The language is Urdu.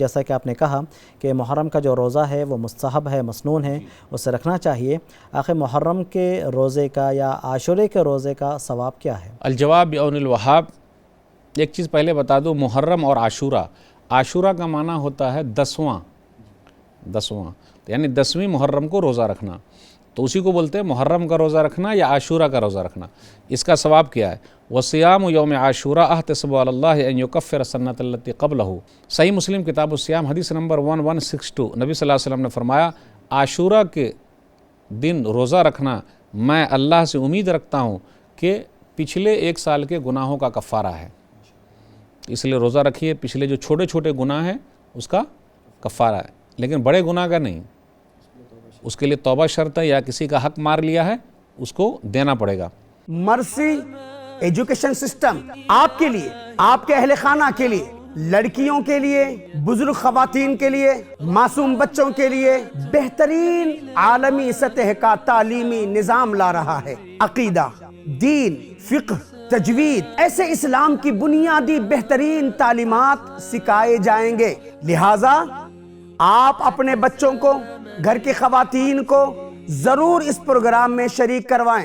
جیسا کہ آپ نے کہا کہ محرم کا جو روزہ ہے وہ مستحب ہے، مسنون ہے، اسے رکھنا چاہیے۔ آخر محرم کے روزے کا یا عاشورے کے روزے کا ثواب کیا ہے؟ الجواب بعون الوہاب۔ ایک چیز پہلے بتا دوں، محرم اور عاشورہ، عاشورہ کا معنی ہوتا ہے دسواں، یعنی 10ویں محرم کو روزہ رکھنا، تو اسی کو بولتے ہیں محرم کا روزہ رکھنا یا عاشورہ کا روزہ رکھنا۔ اس کا ثواب کیا ہے؟ وَصِيَامُ يَوْمِ عَاشُورَىٰ أَحْتَسِبُ عَلَى اللَّهِ أَن يُكَفِّرَ السَّنَّةَ الَّتِي قَبْلَهُ۔ صحیح مسلم کتاب الصیام حدیث نمبر 1162، نبی صلی اللہ علیہ وسلم نے فرمایا عاشورہ کے دن روزہ رکھنا میں اللہ سے امید رکھتا ہوں کہ پچھلے 1 سال کے گناہوں کا کفارہ ہے، اس لیے روزہ رکھیے۔ پچھلے جو چھوٹے چھوٹے گناہ ہیں اس کا کفارہ ہے، لیکن بڑے گناہ کا نہیں، اس کے لیے توبہ شرط ہے، یا کسی کا حق مار لیا ہے اس کو دینا پڑے گا۔ مرسی ایجوکیشن سسٹم آپ کے لیے، آپ کے اہل خانہ کے لیے، لڑکیوں کے لیے، بزرگ خواتین کے لیے، معصوم بچوں کے لیے بہترین عالمی سطح کا تعلیمی نظام لا رہا ہے۔ عقیدہ، دین، فقہ، تجوید، ایسے اسلام کی بنیادی بہترین تعلیمات سکھائے جائیں گے۔ لہٰذا آپ اپنے بچوں کو، گھر کی خواتین کو ضرور اس پروگرام میں شریک کروائیں۔